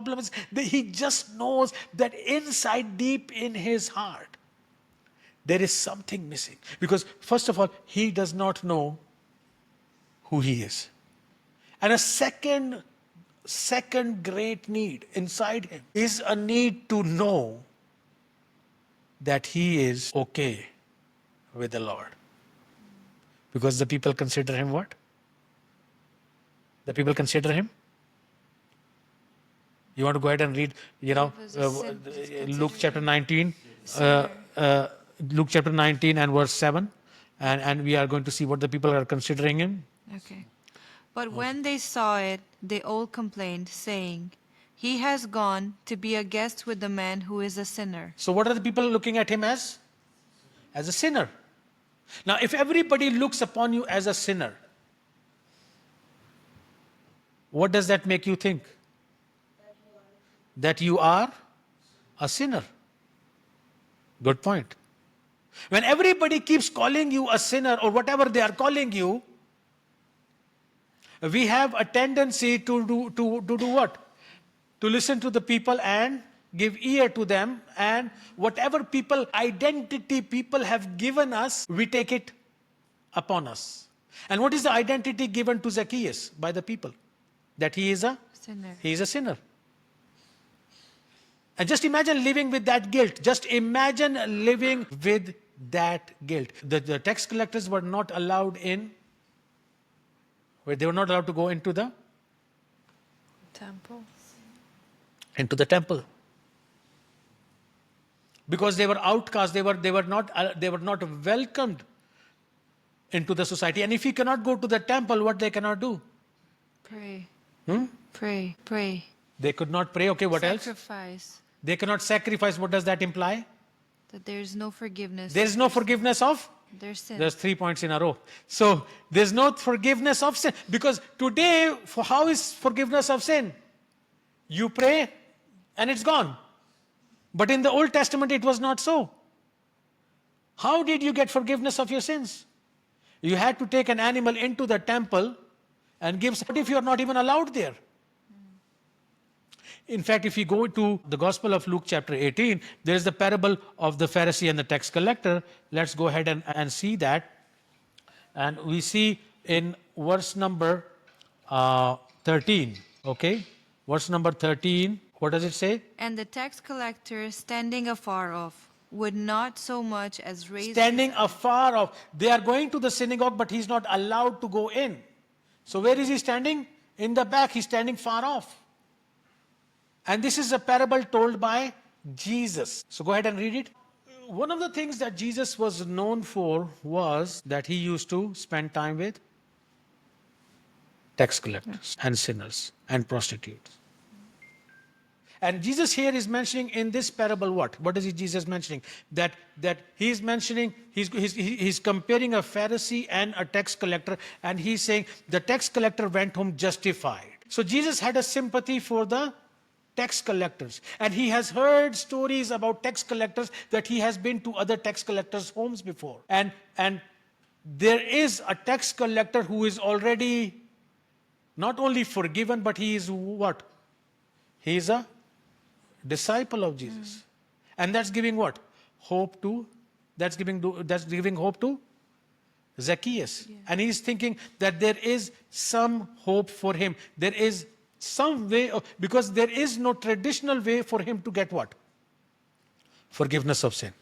problem is that he just knows that inside, deep in his heart, there is something missing. Because first of all, he does not know who he is. And a second great need inside him is a need to know that he is okay with the Lord. Because the people consider him what? The people consider him? You want to go ahead and read, Luke chapter 19, Luke chapter 19 and verse 7. And we are going to see what the people are considering him. Okay. But when they saw it, they all complained, saying, "He has gone to be a guest with the man who is a sinner." So what are the people looking at him as? As a sinner. Now, if everybody looks upon you as a sinner, what does that make you think? That you are a sinner. Good point. When everybody keeps calling you a sinner or whatever they are calling you, we have a tendency to do what? To listen to the people and give ear to them, and whatever identity people have given us, we take it upon us. And what is the identity given to Zacchaeus by the people? That he is a Sinner. He is a sinner. And just imagine living with that guilt. Just imagine living with that guilt. The tax collectors were not allowed in, where they were not allowed to go into the Temple. temple. Because they were outcasts, they were not welcomed into the society. And if you cannot go to the temple, what they cannot do? Pray. Hmm? Pray. They could not pray. Okay, what else? Sacrifice. They cannot sacrifice. What does that imply? That there is no forgiveness. There is no forgiveness of their sin. There's 3 points in a row. So there's no forgiveness of sin. Because today, how is forgiveness of sin? You pray and it's gone. But in the Old Testament, it was not so. How did you get forgiveness of your sins? You had to take an animal into the temple and give. What if you are not even allowed there? In fact, if you go to the Gospel of Luke chapter 18, there is the parable of the Pharisee and the tax collector. Let's go ahead and see that. And we see in verse number 13, okay? Verse number 13, what does it say? And the tax collector, standing afar off, would not so much as raise Standing afar off. They are going to the synagogue, but he's not allowed to go in. So where is he standing? In the back. He's standing far off. And this is a parable told by Jesus. So go ahead and read it. One of the things that Jesus was known for was that he used to spend time with tax collectors and sinners and prostitutes. And Jesus here is mentioning in this parable what? What is Jesus mentioning? That he's mentioning, he's comparing a Pharisee and a tax collector, and he's saying the tax collector went home justified. So Jesus had a sympathy for the tax collectors, and he has heard stories about tax collectors, that he has been to other tax collectors' homes before. And there is a tax collector who is already not only forgiven, but he is what? He is a disciple of Jesus. And that's giving what? Hope to, that's giving hope to Zacchaeus. Yeah. And he's thinking that there is some hope for him. There is some way, because there is no traditional way for him to get what? Forgiveness of sin.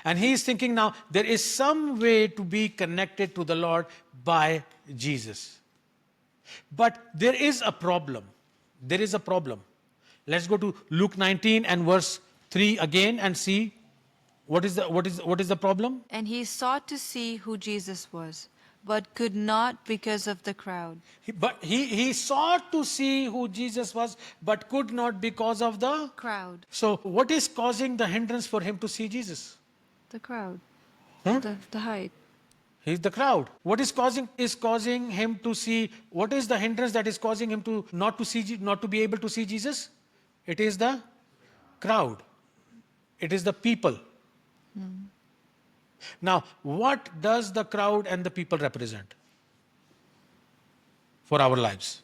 And he is thinking now, there is some way to be connected to the Lord by Jesus. But there is a problem. There is a problem. Let's go to Luke 19 and verse 3 again and see what is the problem? And he sought to see who Jesus was, but could not because of the crowd. He sought to see who Jesus was, but could not because of the crowd. So what is causing the hindrance for him to see Jesus? The crowd. Huh? The height. He's the crowd. What is causing him to see? What is the hindrance that is causing him to not to be able to see Jesus? It is the crowd. It is the people. Now, what does the crowd and the people represent for our lives?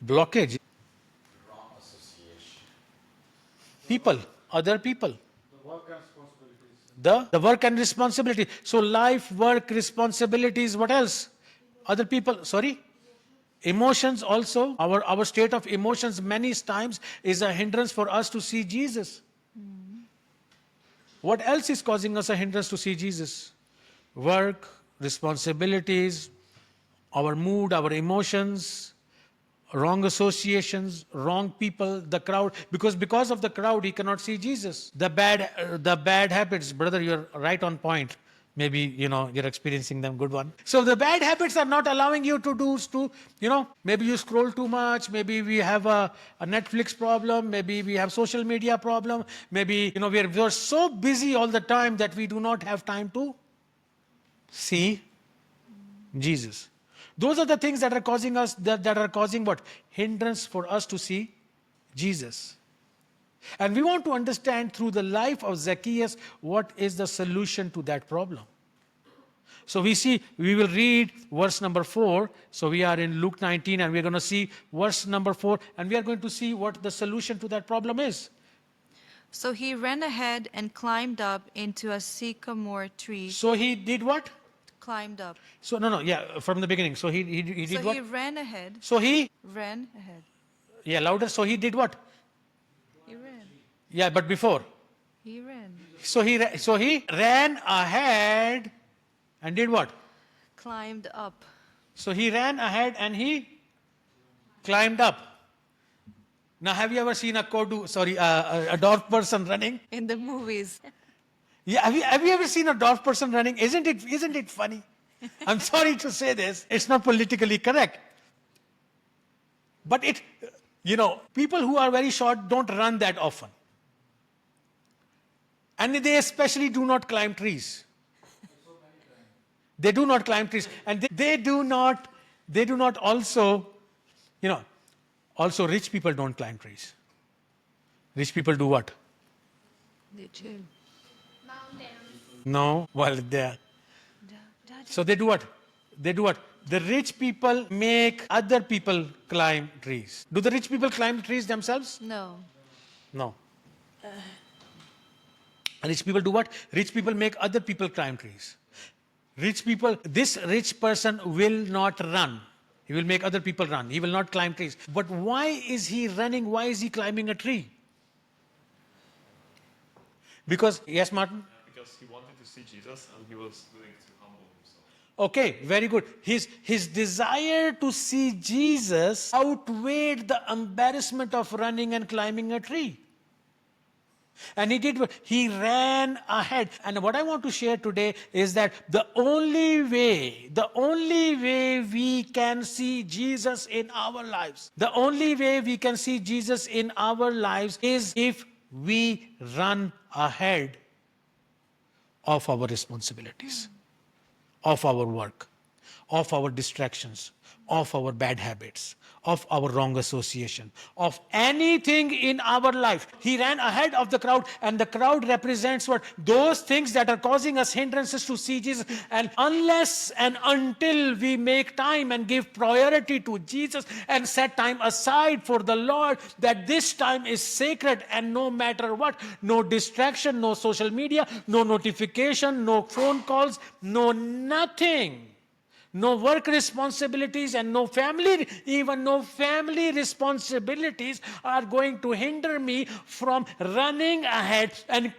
Blockage. Wrong association. People, other people. The work and responsibility. So life, work, responsibilities, what else? Other people, sorry? Emotions also. Our state of emotions many times is a hindrance for us to see Jesus. What else is causing us a hindrance to see Jesus? Work, responsibilities, our mood, our emotions, wrong associations, wrong people, the crowd. Because of the crowd, he cannot see Jesus. The bad habits, brother, you're right on point. Maybe, you're experiencing them, good one. So the bad habits are not allowing you maybe you scroll too much, maybe we have a Netflix problem, maybe we have social media problem, maybe, we're so busy all the time that we do not have time to see Jesus. Those are the things that are causing us, that are causing what? Hindrance for us to see Jesus. And we want to understand through the life of Zacchaeus what is the solution to that problem. So we will read verse number 4. So we are in Luke 19 and we're going to see verse number 4 and we are going to see what the solution to that problem is. So he ran ahead and climbed up into a sycamore tree. So he did what? Climbed up. So from the beginning. So he did So what? he ran ahead. So he Ran ahead. louder. So he did what? He ran. Yeah, but before. He ran. So he ran ahead and did what? Climbed up. So he ran ahead and he climbed up. Now, have you ever seen a dwarf person running? In the movies. Yeah, have you ever seen a dwarf person running? Isn't it funny? I'm sorry to say this. It's not politically correct. But people who are very short don't run that often. And they especially do not climb trees. They do not climb trees. And they do not also, also rich people don't climb trees. Rich people do what? They chill. No, well, they. So they do what? The rich people make other people climb trees. Do the rich people climb trees themselves? No. No. Rich people do what? Rich people make other people climb trees. This rich person will not run. He will make other people run. He will not climb trees. But why is he running? Why is he climbing a tree? Because, yes, Martin? Because he wanted to see Jesus and he was willing to humble himself. Okay, very good. His desire to see Jesus outweighed the embarrassment of running and climbing a tree. And he ran ahead. And what I want to share today is that the only way we can see Jesus in our lives, is if we run ahead of our responsibilities, of our work, of our distractions, of our bad habits, of our wrong association, of anything in our life. He ran ahead of the crowd, and the crowd represents what? Those things that are causing us hindrances to see Jesus. And unless and until we make time and give priority to Jesus and set time aside for the Lord, that this time is sacred, and no matter what, no distraction, no social media, no notification, no phone calls, no nothing. No work responsibilities and no family responsibilities are going to hinder me from running ahead and